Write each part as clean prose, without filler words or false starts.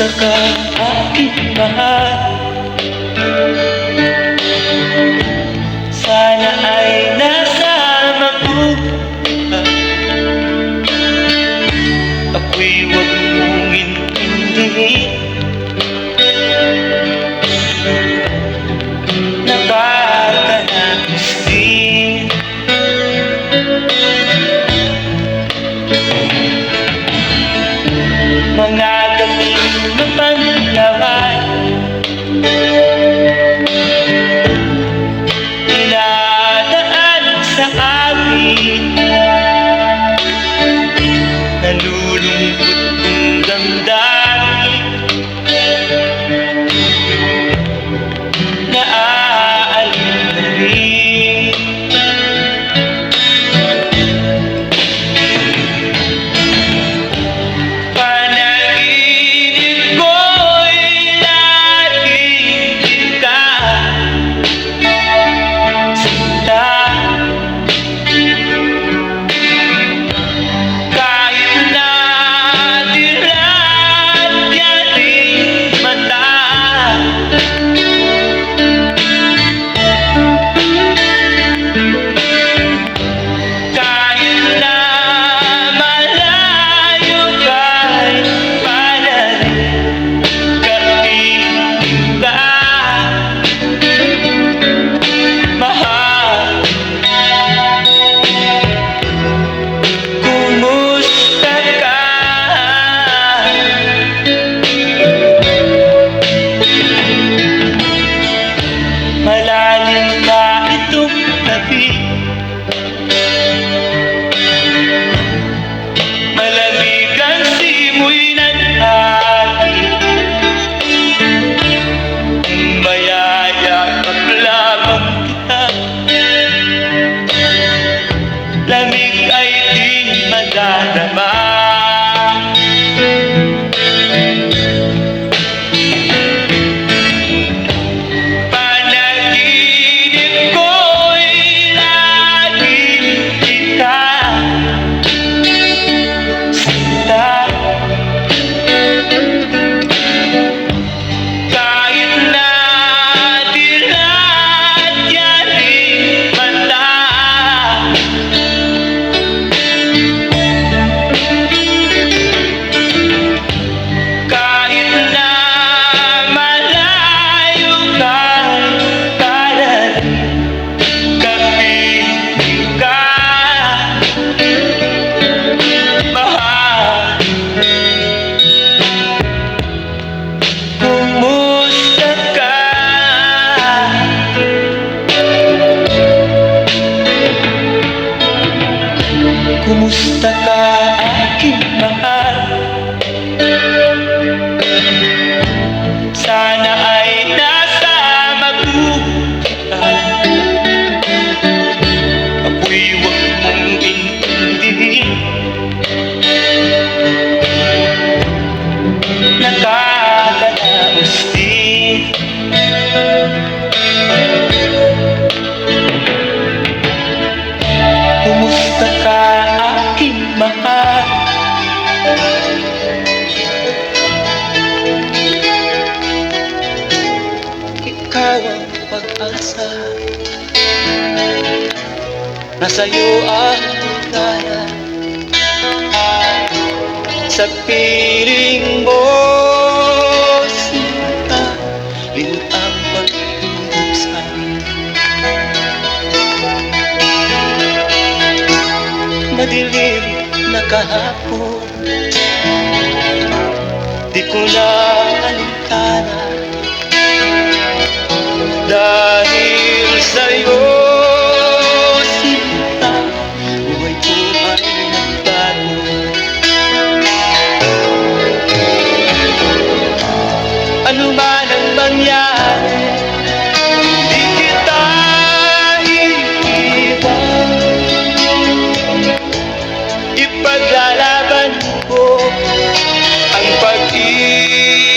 Kumusta ka, aking mahal? Sana ay nasa mabuti. Ako'y huwag mong intindihin. Nakakanamis din. Mga gabing mapanlaway, dinadaan sa amin. Nalulungkot kong damdamin, naaalala na rin. Panaginip ko'y laging kita sinta. Kahit na dilat yaring mata, kahit na malayo ka'y panarin, kapiling ka, mahal. Kumusta ka? Malalim na itong tabi, malamig ang simoy ng hangin. Kung mayayakap lamang kita, lamig ay di madadama. Panaginip ko'y laging kita sinta. Kahit na dilat yaring mata, kahit na malayo ka'y panarin, kapiling ka, mahal. Kumusta ka? Kumusta ka, aking mahal? Sana ay nasa mabuti ka. Ako'y huwag mong intindihin. Nakakanaos din. Kumusta ka, aking mahal? Ikaw ang pag-asa, nasa'yo ang ligaya. Sa piling mo sinta, limot ang pag-iusap. Madilim na kahapon, di ko na alintana. Dahil sa'yo sinta, buhay ko ay nagbago. Ano man ang mangyari, di kita iiwan. Ipaglalaban ko ang pag-ibig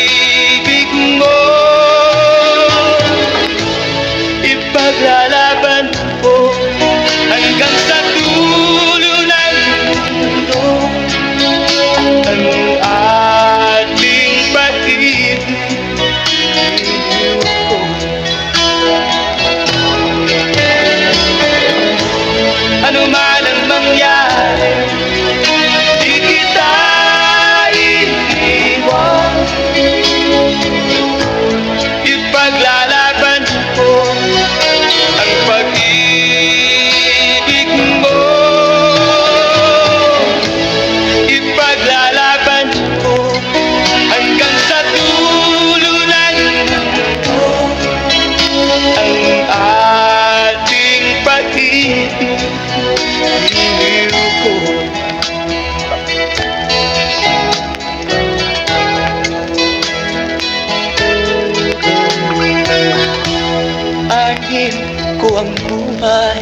ang buhay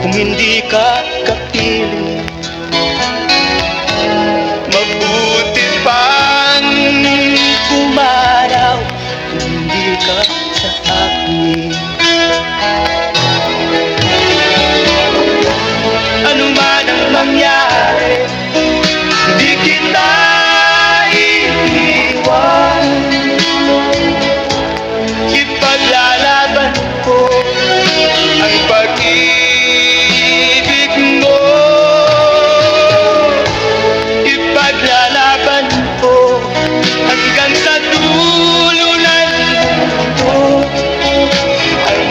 kung hindi ka kapiling. Mabuti pang pumanaw kung hindi ka sa akin. Ano man ang mangyari, hindi kita iiwan. Ipaglalaban ko ang pag-ibig mo. Ipaglalaban ko hanggang sa dulo ng mundo ang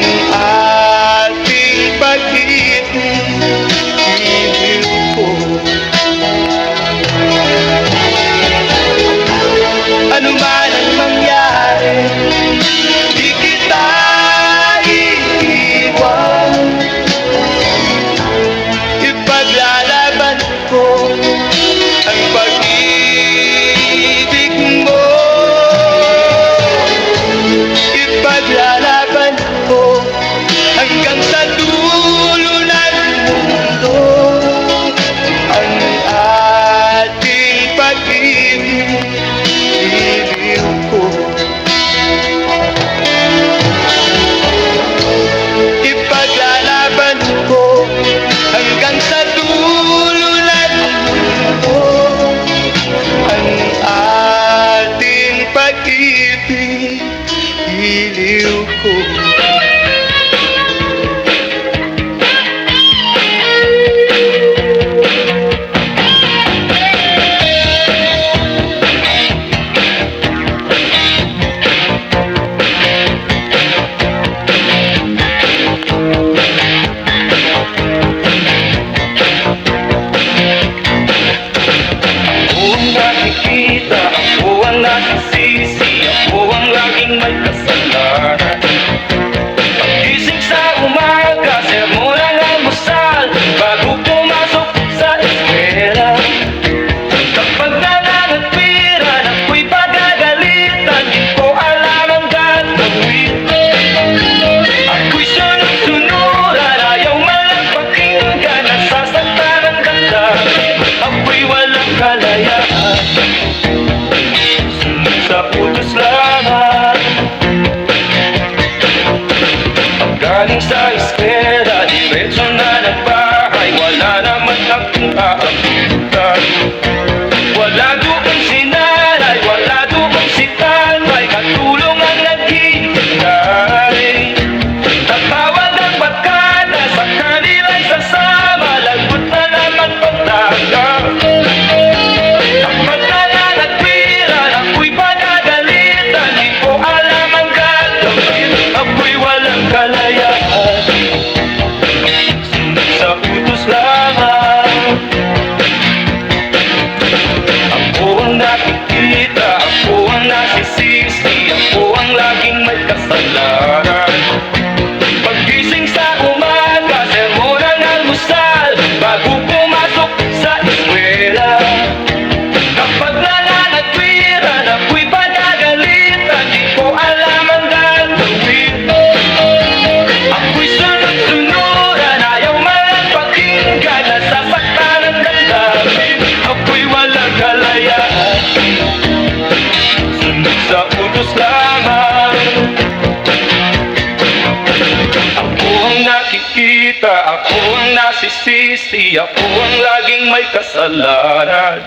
ating pag-ibig. Ano man ang mangyari, di kita iiwan. Ipaglalaban ko ang pag-ibig mo. Ipaglalaban ko hanggang sa dulo ng mundo ang ating pag-ibig. Ipaglalaban ko hanggang sa dulo ng mundo ang ating pag-ibig. Iliw ko. Ako ang nagsisisi, ako ang laging may kasalanan. Pagising sa umaga, sermon ang almusal bago pumasok sa eskwela. Kapag nananagpiran, ako'y pagagalitan, di ko alam ang gagawin. Ako'y sunod-sunuran, ayaw malang pakinggan, nasasaktan ang damdamin. Ako'y walang kalayaan, sa utos lamang. Paggaling sa eskwela, diretso na ng bahay, wala naman akong aabutan. Wala doon si nanay, wala doon si tatay, katulong ang naghihintay. Tatawag ang barkada, sa kanila'y sasama, lagot na naman pagdaga. Kapag nananagpiran, ako'y pagagalitan, di ko alam ang gagawin. Ako'y walang kalayaan, sunod sa utos lamang. Ako ang nakikita, ako ang nasisisi, ako ang laging may kasalanan. Paggising sa umaga, sermon ang almusal bago pumasok sa eskwela. Kapag nananagpiran, ako'y pagagalitan, di ko alam ang gagawin. Ako'y sunod-sunuran, ayaw malang pakinggan, nasasaktan ang damdamin. Ako'y walang kalayaan, sunod sa utos lamang. Ako ang nakikita, ako ang nasisisi, ako ang laging may kasalanan.